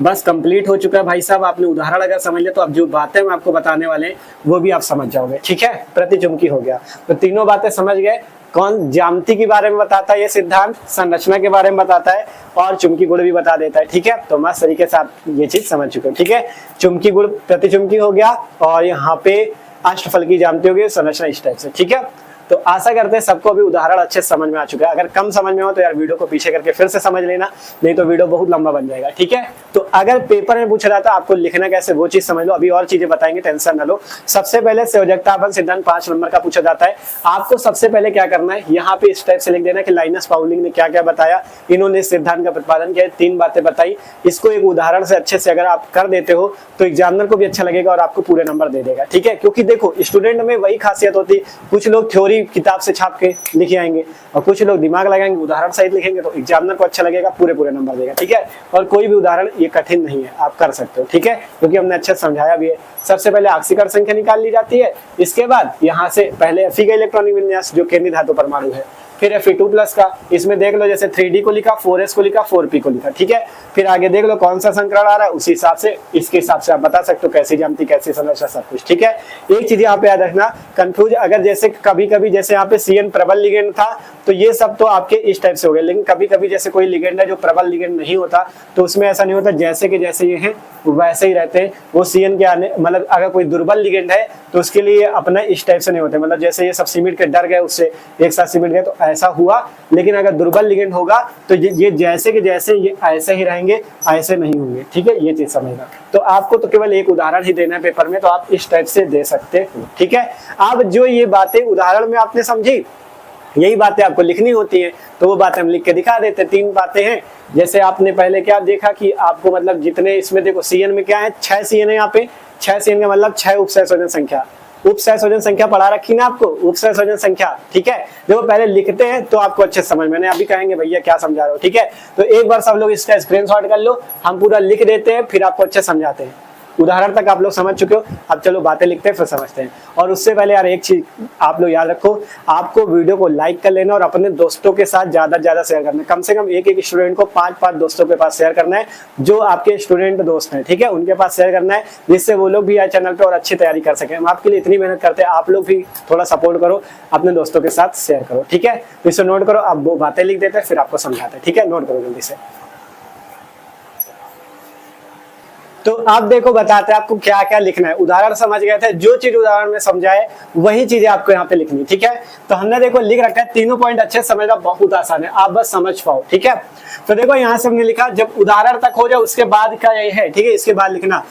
बस कंप्लीट हो चुका है भाई साहब। आपने उदाहरण अगर समझ लिया तो अब जो बातें मैं आपको बताने वाले हैं वो भी आप समझ जाओगे, ठीक है। प्रतिचुंबकीय हो गया, तो तीनों बातें समझ गए। कौन? ज्यामिति के बारे में बताता है ये सिद्धांत, संरचना के बारे में बताता है, और चुंबकीय गुण भी बता देता है, ठीक है। तो मस्त तरीके से आप ये चीज समझ चुके हो, ठीक है। चुंबकीय गुण प्रतिचुंबकीय हो गया, और यहाँ पे अष्टफल की ज्यामिति होगी, संरचना इस टाइप से, ठीक है। तो आशा करते हैं सबको अभी उदाहरण अच्छे से समझ में आ चुका है। अगर कम समझ में हो तो यार वीडियो को पीछे करके फिर से समझ लेना, नहीं तो वीडियो बहुत लंबा बन जाएगा, ठीक है। तो अगर पेपर में पूछ रहा था आपको लिखना कैसे, वो चीज समझ लो। अभी और चीजें बताएंगे, टेंशन न लो। सबसे पहले संयोजकता बंध सिद्धांत 5 नंबर का पूछा जाता है। आपको सबसे पहले क्या करना है, यहाँ पे इस टाइप से लिख देना कि लाइनस पाउलिंग ने क्या क्या बताया, इन्होंने इस सिद्धांत का प्रतिपादन किया, 3 बातें बताई। इसको एक उदाहरण से अच्छे से अगर आप कर देते हो तो एग्जामिनर को भी अच्छा लगेगा और आपको पूरे नंबर दे देगा, ठीक है। क्योंकि देखो स्टूडेंट में वही खासियत होती है, कुछ लोग थ्योरी किताब से छाप के लिखे आएंगे और कुछ लोग दिमाग लगाएंगे, उदाहरण सहित लिखेंगे, तो एग्जामिनर को अच्छा लगेगा, पूरे नंबर देगा, ठीक है। और कोई भी उदाहरण ये कठिन नहीं है, आप कर सकते हो, ठीक है, क्योंकि हमने अच्छा समझाया भी है। सबसे पहले ऑक्सीकरण संख्या निकाल ली जाती है, इसके बाद यहाँ से पहले Fe का इलेक्ट्रॉनिक विन्यास जो केंद्रीय धातु परमाणु है, फिर Fe2+ का, इसमें देख लो जैसे 3D को लिखा, 4s को लिखा, 4p को लिखा, ठीक है। फिर आगे देख लो कौन सा संकरण आ रहा है, उसी हिसाब से इसके हिसाब से आप बता सकते हो कैसी ज्यामिति, कैसी संरचना, सब कुछ, ठीक है। एक चीज यहाँ पे याद रखना, कंफ्यूज अगर जैसे कभी कभी जैसे यहाँ पे CN प्रबल लिगेंड था तो ये सब तो आपके इस टाइप से हो गए, लेकिन कभी कभी जैसे कोई लिगेंड है जो प्रबल लिगेंड नहीं होता तो उसमें ऐसा नहीं होता, जैसे कि जैसे ये हैं वैसे ही रहते हैं। वो CN के आने मतलब अगर कोई दुर्बल लिगेंड है तो उसके लिए अपना इस टाइप से नहीं होते, मतलब जैसे ये सब सिमट के डर गए उससे एक साथ सिमट गए तो ऐसा हुआ। लेकिन अगर दुर्बल लिगेंड होगा तो ये जैसे कि जैसे ये ऐसे ही रहेंगे, ऐसे नहीं होंगे, ठीक है। ये चीज समझना। तो आपको तो केवल एक उदाहरण ही देना है पेपर में, तो आप इस टाइप से दे सकते हो, ठीक है। अब जो ये बातें उदाहरण में आपने समझी, यही बातें आपको लिखनी होती हैं, तो वो बातें हम लिख के दिखा देते हैं। 3 बातें हैं, जैसे आपने पहले क्या देखा कि आपको मतलब जितने इसमें देखो CN में क्या है, 6 CN है यहाँ पे, 6 CN का मतलब 6 उपसहसंयोजन संख्या, उपसहसंयोजन संख्या पढ़ा रखी ना आपको, उपसहसंयोजन संख्या, ठीक है। देखो पहले लिखते हैं तो आपको अच्छे समझ में, अभी कहेंगे भैया क्या समझा रहे हो, ठीक है। तो एक बार सब लोग इसका स्क्रीनशॉट कर लो, हम पूरा लिख देते हैं फिर आपको अच्छे समझाते हैं। उदाहरण तक आप लोग समझ चुके हो, अब चलो बातें लिखते हैं फिर समझते हैं। और उससे पहले यार एक चीज आप लोग याद रखो, आपको वीडियो को लाइक कर लेना और अपने दोस्तों के साथ ज्यादा से ज्यादा शेयर करना है। कम से कम एक स्टूडेंट को 5 दोस्तों के पास शेयर करना है, जो आपके स्टूडेंट दोस्त हैं, ठीक है, उनके पास शेयर करना है, जिससे वो लोग भी आए चैनल पे और अच्छी तैयारी कर सके। हम आपके लिए इतनी मेहनत करते हैं, आप लोग भी थोड़ा सपोर्ट करो, अपने दोस्तों के साथ शेयर करो, ठीक है। इसे नोट करो, अब वो बातें लिख देते हैं फिर आपको समझाते हैं, ठीक है। नोट करो जल्दी से। तो आप देखो बताते हैं आपको क्या क्या लिखना है। उदाहरण समझ गए थे, जो चीज उदाहरण में समझाए वही चीजें आपको यहाँ पे लिखनी, ठीक है। तो हमने देखो लिख रखा है, तीनों पॉइंट अच्छे समझना बहुत आसान है, आप बस समझ पाओ, ठीक है। तो देखो यहाँ से हमने लिखा जब उदाहरण तक हो जाए उसके बाद का ये है, ठीक है, इसके बाद लिखना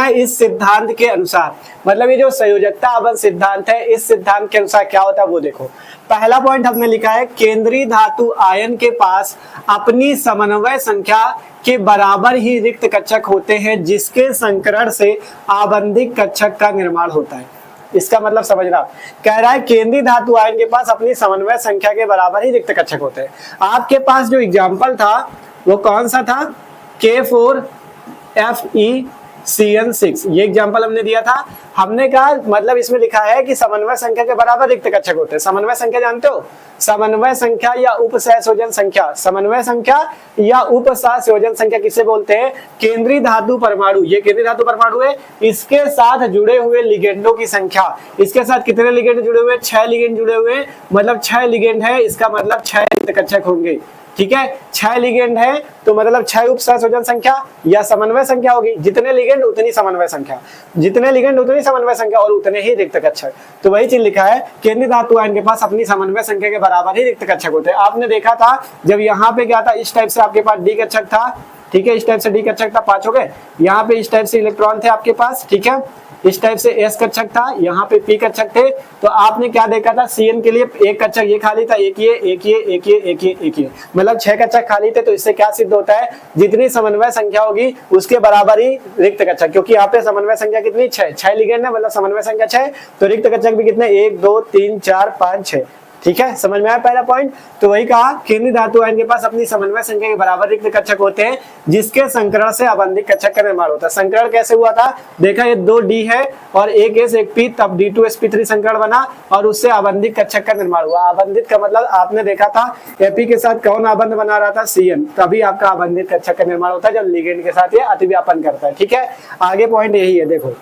है इस सिद्धांत के अनुसार, मतलब ये जो संयोजकता आबंध सिद्धांत है, इस सिद्धांत के अनुसार क्या होता है वो देखो। पहला पॉइंट हमने लिखा है केंद्रीय धातु आयन के पास अपनी समन्वय संख्या के बराबर ही रिक्त कक्षक होते हैं, जिसके संकरण से आबंधिक कक्षक का निर्माण होता है। इसका मतलब समझ रहा, कह रहा है केंद्रीय धातु आयन के पास अपनी समन्वय संख्या के बराबर ही रिक्त कक्षक होते हैं। आपके पास जो एग्जाम्पल था वो कौन सा था, K4FeCN6, ये एग्जाम्पल हमने दिया था। हमने कहा मतलब इसमें लिखा है कि समन्वय संख्या के बराबर रिक्त कक्षक होते हैं। समन्वय संख्या जानते हो, समन्वय संख्या या उपसहसंयोजन संख्या, समन्वय संख्या या उपसहसंयोजन संख्या किसे बोलते हैं, केंद्रीय धातु परमाणु, ये केंद्रीय धातु परमाणु है, इसके साथ जुड़े हुए लिगेंडों की संख्या। इसके साथ कितने लिगेंड जुड़े हुए, 6 लिगेंड जुड़े हुए, मतलब 6 लिगेंड है, इसका मतलब 6 रिक्त कक्षक होंगे, ठीक है। 6 लिगेंड है तो मतलब 6 उपसहसंयोजन संख्या या समन्वय संख्या होगी, जितने लिगेंड उतनी समन्वय संख्या, जितने लिगेंड उतनी समन्वय संख्या और उतने ही रिक्त कक्षक। तो वही चीज लिखा है केंद्रीय धातु आयन के पास अपनी समन्वय संख्या के बराबर ही रिक्त कक्षक होते हैं। आपने देखा था जब यहाँ पे क्या था, इस टाइप से आपके पास डी कक्षक था, ठीक है, इस टाइप से डी कक्षक था, 5 हो गए। यहाँ पे इस टाइप से इलेक्ट्रॉन थे आपके पास, ठीक है, इस टाइप से एस कक्षक था, यहाँ पे पी कक्षक थे। तो आपने क्या देखा था, सीएन के लिए एक कक्षक ये खाली था, एक ये, मतलब 6 कक्षक खाली थे। तो इससे क्या सिद्ध होता है, जितनी समन्वय संख्या होगी उसके बराबर ही रिक्त कक्षक, क्योंकि यहाँ पे समन्वय संख्या कितनी, 6 लिगेंड है, मतलब समन्वय संख्या 6, तो रिक्त कक्षक भी कितने, 1 2 3 4 5 6, ठीक है। समझ में आया पहला पॉइंट। तो वही कहा केंद्रीय धातु आयन के पास अपनी समन्वय संख्या के बराबर रिक्त कक्षक होते हैं, जिसके संकरण से आबंधिक कक्षक का निर्माण होता है। संकरण कैसे हुआ था, देखा ये 2 डी है और एक एस एक पी, तब D2sp3 संकरण बना और उससे आबंधिक कक्षक का निर्माण हुआ। आबंधित का मतलब आपने देखा था एपी के साथ कौन आबंध बना रहा था, CN, तभी आपका आबंधित कक्षक का निर्माण होता है जब लिगेंड के साथ ये अतिव्यापन करता है, ठीक है। आगे पॉइंट यही है, देखो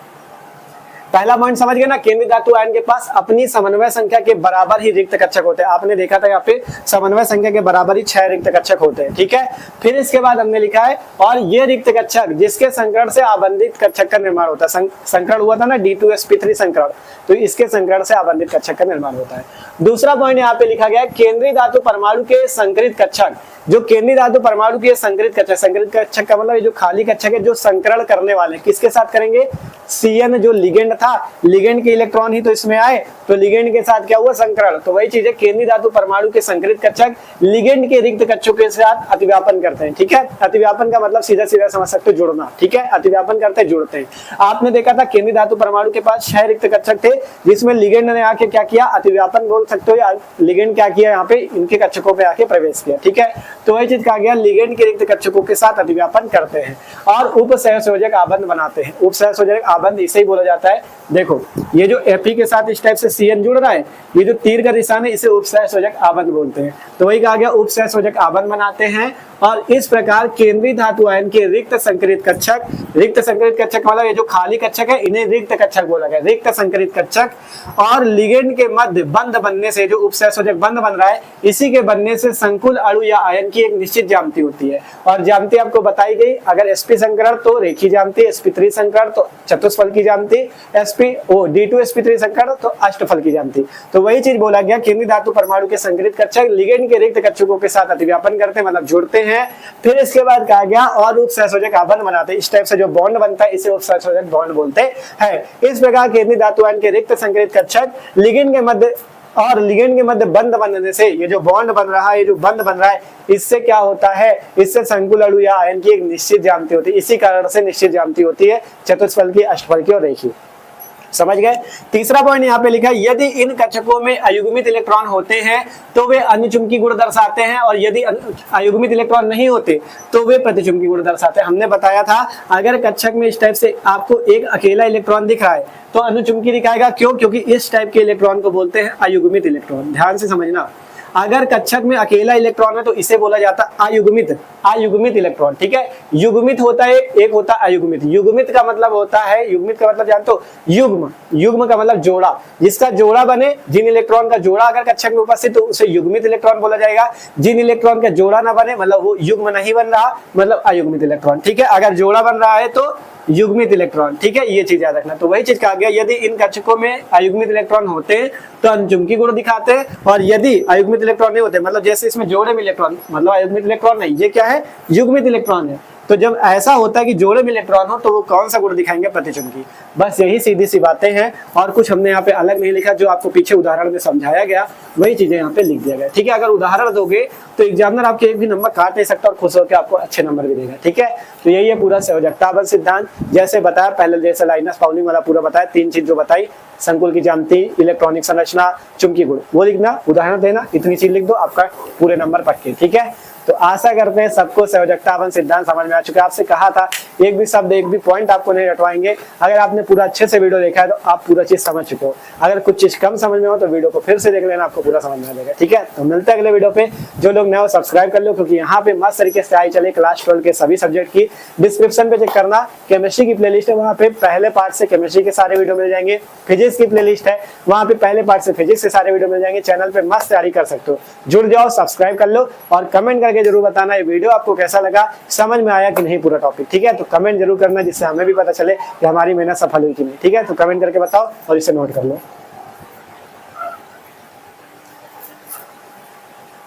पहला पॉइंट समझ गए ना, केंद्रीय धातु आयन के पास अपनी समन्वय संख्या के बराबर ही रिक्त कक्षक होते हैं। आपने देखा था यहाँ पे समन्वय संख्या के बराबर ही 6 रिक्त कक्षक होते हैं, ठीक है। फिर इसके बाद हमने लिखा है और ये रिक्त कक्षक जिसके संकरण से आबंधित कक्षक का निर्माण होता है, संकरण हुआ था ना D2sp3 संकरण, तो इसके संकरण से आबंधित कक्षक का निर्माण होता है। दूसरा पॉइंट यहाँ पे लिखा गया है केंद्रीय धातु परमाणु के संकरित कक्षक, जो केंद्रीय धातु परमाणु के संकरित कक्षक का मतलब ये जो खाली कक्षक है जो संकरण करने वाले किसके साथ करेंगे, CN जो लिगेंड था, लिगेंड के इलेक्ट्रॉन ही तो इसमें आए, तो लिगेंड के साथ क्या हुआ, संकरण। तो वही चीज है, केंद्रीय धातु परमाणु के संकरित कक्षक लिगेंड के रिक्त कक्षकों के साथ अतिव्यापन करते हैं, ठीक है। अतिव्यापन का मतलब सीधा सीधा समझ सकते हो, जुड़ना, ठीक है। अतिव्यापन करते हैं, जुड़ते हैं। आपने देखा था केंद्रीय धातु परमाणु के पास 6 रिक्त कक्षक थे, जिसमें लिगेंड ने आके क्या किया, अतिव्यापन बोल सकते हो, या लिगेंड क्या किया, यहाँ पे इनके कक्षकों पे आके प्रवेश किया, ठीक है। तो वही चीज कहा गया, लिगेंड के रिक्त कक्षकों के साथ अतिव्यापन करते हैं और उपसहसंयोजक आबंध बनाते हैं। उपसहसंयोजक आबंध इसे ही बोला जाता है देखो ये जो Fe के साथ इस टाइप से Cn जुड़ रहा है, ये जो तीर का निशान है इसे उपसहसंयोजक आबंध बोलते हैं। तो वही कहा गया उपसहसंयोजक आबंध बनाते हैं। और इस प्रकार केंद्रीय धातु आयन के रिक्त संकरित कक्षक, रिक्त संकरित कक्षक मतलब ये जो खाली कक्षक है इन्हें रिक्त कक्षक बोला गया, रिक्त संकरित कक्षक, और लिगेंड के मध्य बंध बनने से, जो उपसहसंयोजक बंध बन रहा है इसी के बनने से संकुल अणु या आयन की एक निश्चित ज्यामिति होती है। और ज्यामिति आपको बताई गई, अगर sp संकरण तो रेखीय ज्यामिति, sp3 संकरण तो चतुष्फल की ज्यामिति, d2 sp3 संकरण तो अष्टफल की ज्यामिति। तो वही चीज बोला गया, केंद्रीय धातु परमाणु के संकरित कक्षक लिगेंड के रिक्त कक्षकों के साथ अतिव्यापन करते हैं, मतलब जुड़ते हैं। फिर इसके बाद कहा गया और उपसहसंयोजक आबंध बनाते हैं। इस टाइप से जो बॉन्ड बनता है इसे उपसहसंयोजक बॉन्ड बोलते हैं। इस प्रकार केंद्रीय धातु आयन के रिक्त संकरित कक्षक लिगेंड के मध्य और लिगेंड के मध्य बंध बनने से, ये जो बॉन्ड बन रहा है, ये जो बंध बन रहा है, इससे क्या होता है, इससे संकुल अणु या आयन की एक निश्चित ज्यामिति होती है। इसी कारण से निश्चित ज्यामिति होती है चतुष्फल की, अष्टफल की और रेखीय। समझ गए। तीसरा पॉइंट यहाँ पे लिखा है, यदि इन कक्षकों में अयुग्मित इलेक्ट्रॉन होते हैं तो वे अनुचुंबकी गुण दर्शाते हैं, और यदि अयुग्मित इलेक्ट्रॉन नहीं होते तो वे प्रतिचुंबकी गुण दर्शाते हैं। हमने बताया था अगर कक्षक में इस टाइप से आपको एक अकेला इलेक्ट्रॉन दिख रहा है तो अनुचुंबकी दिखाएगा। क्यों? क्योंकि इस टाइप के इलेक्ट्रॉन को बोलते हैं अयुग्मित इलेक्ट्रॉन। ध्यान से समझना, अगर कक्षक में अकेला इलेक्ट्रॉन है तो इसे बोला जाता है अयुग्मित, अयुग्मित इलेक्ट्रॉन। ठीक है, युग्मित होता है, एक होता है अयुग्मित। युग्मित का मतलब होता है, युग्मित का मतलब जानते हो, युग्म, युग्म का मतलब जोड़ा, जिसका जोड़ा बने, जिन इलेक्ट्रॉन का जोड़ा अगर कक्षक में उपस्थित तो उसे युग्मित इलेक्ट्रॉन बोला जाएगा। जिन इलेक्ट्रॉन का जोड़ा ना बने मतलब वो युग्म नहीं बन रहा, मतलब अयुग्मित इलेक्ट्रॉन। ठीक है, अगर जोड़ा बन रहा है तो युग्मित इलेक्ट्रॉन। ठीक है, ये चीज याद रखना। तो वही चीज कहा गया, यदि इन कक्षकों में अयुग्मित इलेक्ट्रॉन होते हैं तो अनुचुंबकी गुण दिखाते हैं, और यदि अयुग्मित इलेक्ट्रॉन नहीं होते, मतलब जैसे इसमें जोड़े में इलेक्ट्रॉन, मतलब अयुग्मित इलेक्ट्रॉन नहीं, ये क्या है, युग्मित इलेक्ट्रॉन है। तो जब ऐसा होता है कि जोड़े में इलेक्ट्रॉन हो तो वो कौन सा गुण दिखाएंगे, प्रतिचुंबकी। बस यही सीधी सी बातें हैं, और कुछ हमने यहाँ पे अलग नहीं लिखा। जो आपको पीछे उदाहरण में समझाया गया वही चीजें यहाँ पे लिख दिया गया। ठीक है, अगर उदाहरण दोगे तो एग्जामिनर आपके एक भी नंबर काट नहीं सकता और खुश होकर आपको अच्छे नंबर भी देगा। ठीक है, तो यही है पूरा संयोजकता आबंध सिद्धांत। जैसे बताया पहले, जैसे लाइनस पाउलिंग वाला पूरा बताया, तीन चीज जो बताई, संकुल की ज्यामिति, इलेक्ट्रॉनिक संरचना, चुंबकीय गुण, वो लिखना, उदाहरण देना, इतनी चीज लिख दो, आपका पूरे नंबर पक्के। ठीक है, तो आशा करते हैं सबको संयोजकता आबंध सिद्धांत समझ में आ चुका है। आपसे कहा था एक भी शब्द, एक भी पॉइंट आपको नहीं रटवाएंगे। अगर आपने पूरा अच्छे से वीडियो देखा है तो आप पूरा चीज समझ चुके हो। अगर कुछ चीज कम समझ में हो तो वीडियो को फिर से देख लेना, आपको पूरा समझ में आ जाएगा। ठीक है, तो मिलते हैं अगले वीडियो पे। जो लोग नए हो सब्सक्राइब कर लो, क्योंकि यहाँ पे मस्त तरीके से आई चले क्लास 12 के सभी सब्जेक्ट की। डिस्क्रिप्शन पे चेक करना, केमिस्ट्री की प्लेलिस्ट है, वहाँ पे पहले पार्ट से केमिस्ट्री के सारे वीडियो मिल जाएंगे। फिजिक्स की प्लेलिस्ट है, वहाँ पे पहले पार्ट से फिजिक्स के सारे वीडियो मिल जाएंगे। चैनल पे मस्त तैयारी कर सकते हो। जुड़ जाओ, सब्सक्राइब कर लो, और कमेंट करके जरूर बताना ये वीडियो आपको कैसा लगा, समझ में आया कि नहीं पूरा टॉपिक। ठीक है, तो कमेंट जरूर करना, जिससे हमें भी पता चले कि हमारी मेहनत सफल हुई कि नहीं। ठीक है, तो कमेंट करके बताओ और इसे नोट कर लो।